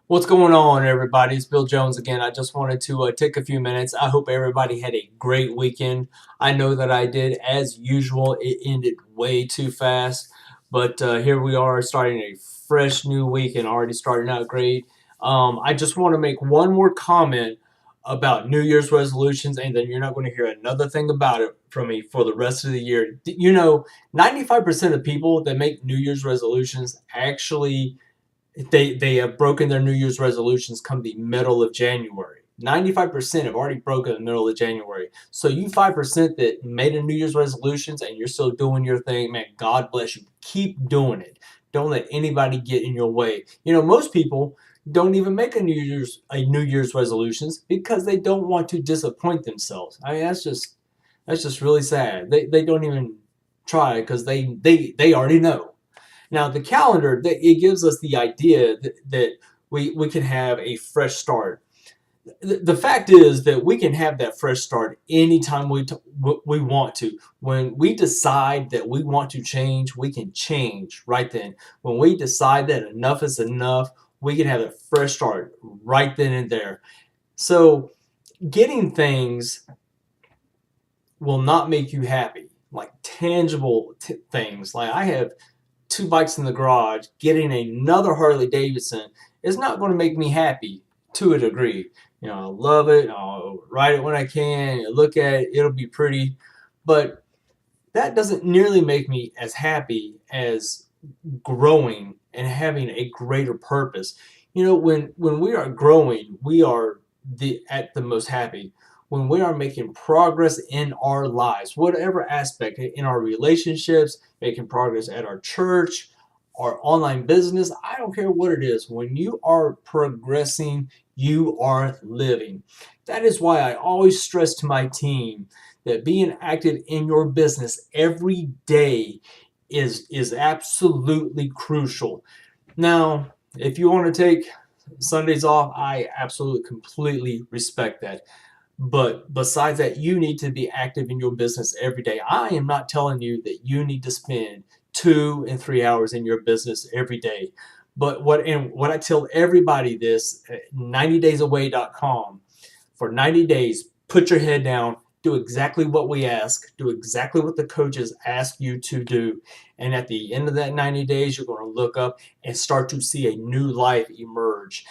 What's going on, everybody? It's Bill Jones again. I just wanted to take a few minutes. I hope everybody had a great weekend. I know that I did. As usual, it ended way too fast, but here we are starting a fresh new week and already starting out great. I just want to make one more comment about New Year's resolutions, and then you're not going to hear another thing about it from me for the rest of the year. 95% of people that make New Year's resolutions actually they have broken their New Year's resolutions come the middle of January. 95% have already broken the middle of January. So you 5% that made a New Year's resolutions and you're still doing your thing, man, God bless you. Keep doing it. Don't let anybody get in your way. Most people don't even make a New Year's resolutions because they don't want to disappoint themselves. I mean, that's just really sad. They don't even try because they already know. Now, the calendar, it gives us the idea that we can have a fresh start. The fact is that we can have that fresh start anytime we want to. When we decide that we want to change, we can change right then. When we decide that enough is enough, we can have a fresh start right then and there. So, getting things will not make you happy, like tangible things. Like I have two bikes in the garage, getting another Harley Davidson is not going to make me happy to a degree. I love it. I'll ride it when I can. Look at it. It'll be pretty. But that doesn't nearly make me as happy as growing and having a greater purpose. When we are growing, we are at the most happy. When we are making progress in our lives, whatever aspect, in our relationships, making progress at our church, our online business, I don't care what it is. When you are progressing, you are living. That is why I always stress to my team that being active in your business every day is absolutely crucial. Now, if you want to take Sundays off, I absolutely completely respect that. But besides that, you need to be active in your business every day. I am not telling you that you need to spend 2 and 3 hours in your business every day. But what I tell everybody this at 90daysaway.com, for 90 days, put your head down, do exactly what we ask, do exactly what the coaches ask you to do. And at the end of that 90 days, you're going to look up and start to see a new life emerge.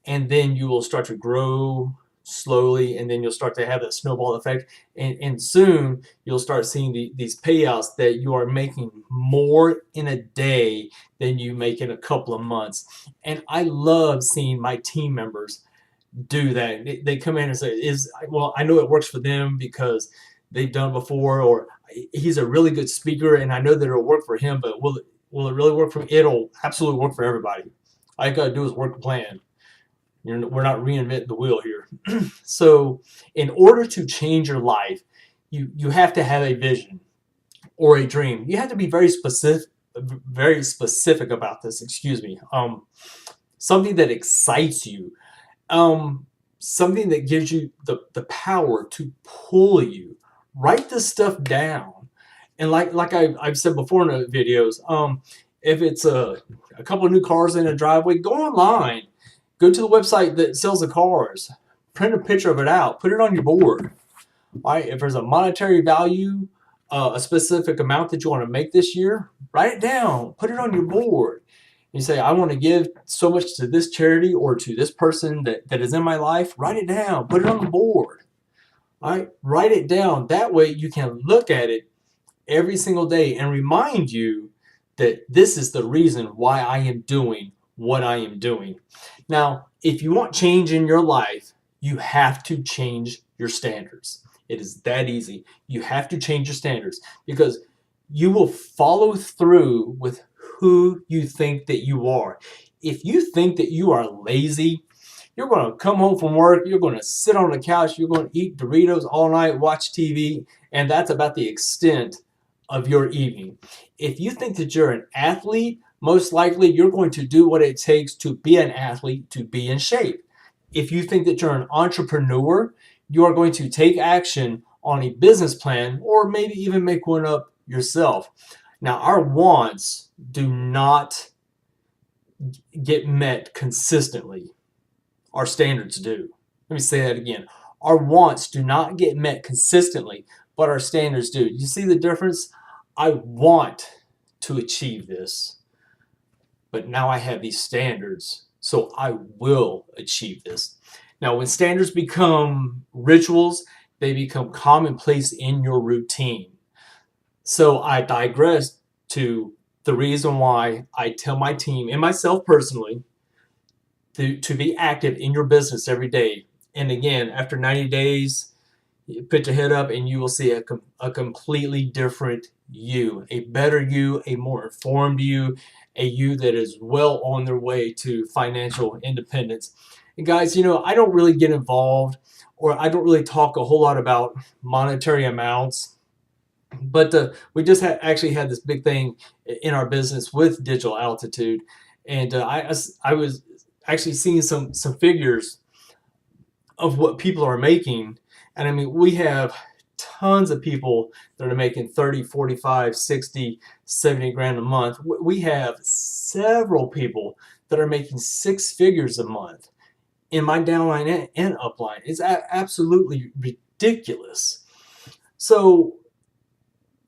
And then you will start to grow slowly, and then you'll start to have that snowball effect. And soon you'll start seeing these payouts that you are making more in a day than you make in a couple of months. And I love seeing my team members do that. They come in and say, I know it works for them because they've done it before, or he's a really good speaker and I know that it'll work for him, but will it really work for me? It'll absolutely work for everybody. All you got to do is work the plan. We're not reinventing the wheel here. So, in order to change your life, you have to have a vision or a dream. You have to be very specific about this. Excuse me. Something that excites you, something that gives you the power to pull you. Write this stuff down, and like I've said before in the videos, if it's a couple of new cars in a driveway, go online, go to the website that sells the cars, print a picture of it out, put it on your board. All right, if there's a monetary value, a specific amount that you want to make this year, write it down, put it on your board. You say, I want to give so much to this charity or to this person that is in my life. Write it down. Put it on the board. All right? Write it down. That way you can look at it every single day and remind you that this is the reason why I am doing what I am doing. Now, if you want change in your life, you have to change your standards. It is that easy. You have to change your standards because you will follow through with who you think that you are. If you think that you are lazy, you're going to come home from work, you're going to sit on the couch, you're going to eat Doritos all night, watch TV, and that's about the extent of your evening. If you think that you're an athlete, most likely you're going to do what it takes to be an athlete, to be in shape. If you think that you're an entrepreneur, you are going to take action on a business plan or maybe even make one up yourself. Now, our wants do not get met consistently. our standards do. Let me say that again. Our wants do not get met consistently, but our standards do. You see the difference? I want to achieve this, but now I have these standards, so I will achieve this. Now, when standards become rituals, they become commonplace in your routine. So I digress to the reason why I tell my team and myself personally to be active in your business every day. And again, after 90 days, you put your head up and you will see a completely different you, a better you, a more informed you, a you that is well on their way to financial independence. And guys, I don't really get involved, or I don't really talk a whole lot about monetary amounts, but we just actually had this big thing in our business with Digital Altitude, and I was actually seeing some figures of what people are making. And I mean, we have tons of people that are making 30, 45, 60, 70 grand a month. We have several people that are making six figures a month in my downline and upline. It's absolutely ridiculous. So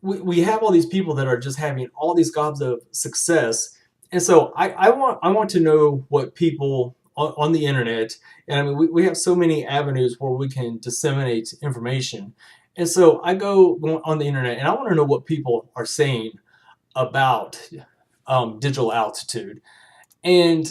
we have all these people that are just having all these gobs of success. And so I want to know what people on the internet, and I mean, we have so many avenues where we can disseminate information. And so I go on the internet and I want to know what people are saying about Digital Altitude. And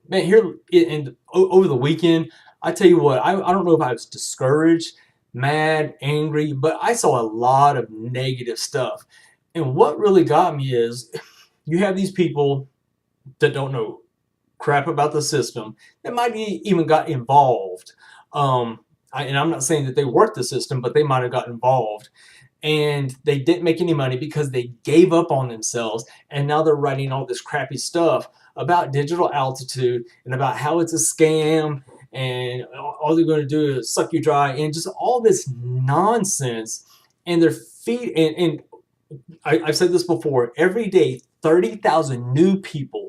man, here and over the weekend, I tell you what, I don't know if I was discouraged, mad, angry, but I saw a lot of negative stuff. And what really got me is you have these people that don't know crap about the system that might even got involved. And I'm not saying that they worked the system, but they might have got involved. And they didn't make any money because they gave up on themselves. And now they're writing all this crappy stuff about Digital Altitude and about how it's a scam and all they're going to do is suck you dry and just all this nonsense. And their feet, and I've said this before, every day 30,000 new people,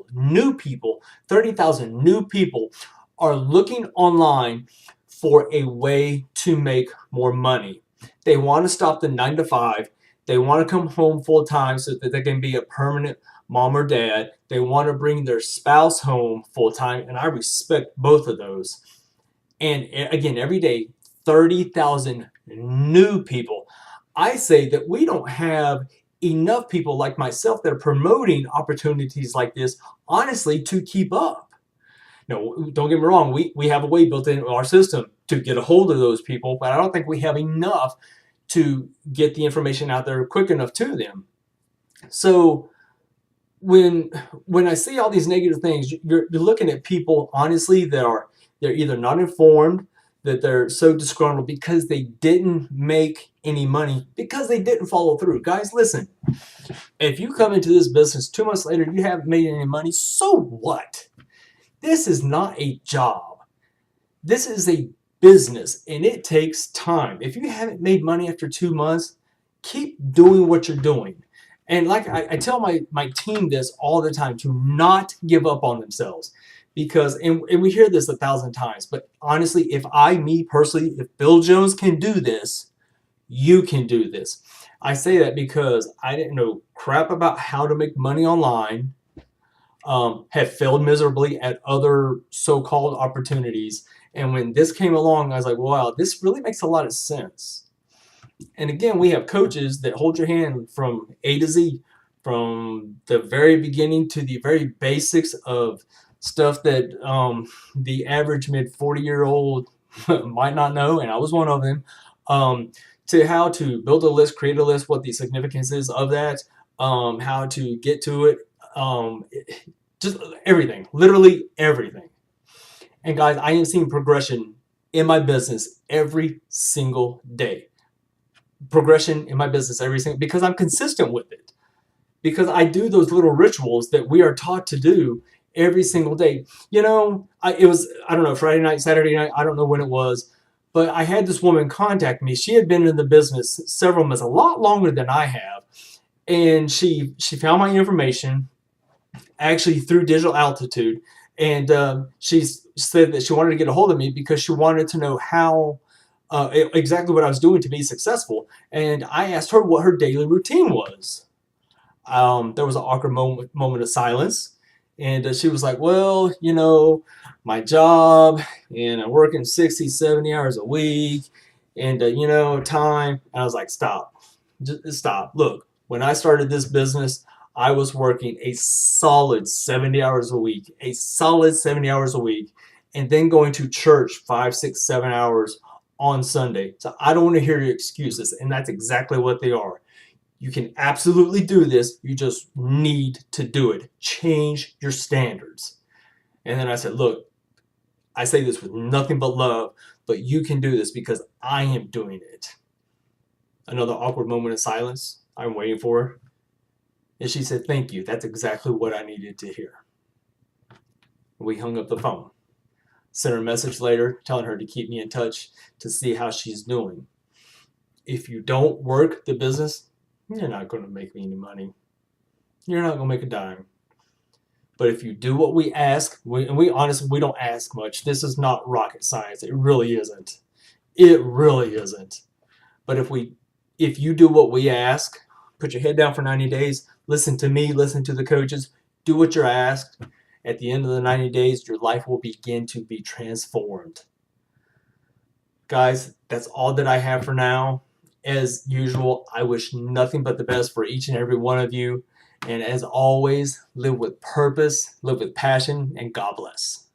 30,000 new people are looking online for a way to make more money. They want to stop the 9 to 5. They want to come home full time so that they can be a permanent mom or dad. They want to bring their spouse home full time, and I respect both of those. And again, every day, 30,000 new people. I say that we don't have enough people like myself that are promoting opportunities like this, honestly, to keep up. No, don't get me wrong, we have a way built in our system to get a hold of those people, but I don't think we have enough to get the information out there quick enough to them. So when I see all these negative things, you're looking at people, honestly, they're either not informed, that they're so disgruntled because they didn't make any money, because they didn't follow through. Guys, listen, if you come into this business 2 months later, you haven't made any money, so what? This is not a job. This is a business, and it takes time. If you haven't made money after 2 months, keep doing what you're doing. And like I tell my team this all the time, to not give up on themselves. Because, and we hear this 1,000 times, but honestly, me personally, if Bill Jones can do this, you can do this. I say that because I didn't know crap about how to make money online, have failed miserably at other so-called opportunities. And when this came along, I was like, wow, this really makes a lot of sense. And again, we have coaches that hold your hand from A to Z, from the very beginning to the very basics of stuff that the average mid 40-year-old might not know, and I was one of them, to how to build a list, create a list, what the significance is of that, how to get to it, just everything, literally everything. And guys, I am seeing progression in my business every single day. Progression in my business every single, because I'm consistent with it. Because I do those little rituals that we are taught to do every single day. It was, I don't know, Friday night, Saturday night, I don't know when it was, but I had this woman contact me. She had been in the business several months, a lot longer than I have. And she found my information actually through Digital Altitude. And she said that she wanted to get a hold of me because she wanted to know how exactly what I was doing to be successful. And I asked her what her daily routine was. There was an awkward moment of silence. And she was like, well, my job, and I'm working 60, 70 hours a week, and, time. And I was like, stop. Just stop. Look, when I started this business, I was working a solid 70 hours a week, and then going to church 5, 6, 7 hours on Sunday. So I don't want to hear your excuses. And that's exactly what they are. You can absolutely do this. You just need to do it. Change your standards. And then I said, look, I say this with nothing but love, but you can do this because I am doing it. Another awkward moment of silence. I'm waiting for her. And she said, thank you. That's exactly what I needed to hear. We hung up the phone. Sent her a message later telling her to keep me in touch to see how she's doing. If you don't work the business, you're not going to make any money. You're not going to make a dime. But if you do what we ask, we honestly, we don't ask much. This is not rocket science. It really isn't. It really isn't. But if you do what we ask, put your head down for 90 days, listen to me, listen to the coaches, do what you're asked. At the end of the 90 days, your life will begin to be transformed. Guys, that's all that I have for now. As usual, I wish nothing but the best for each and every one of you. And as always, live with purpose, live with passion, and God bless.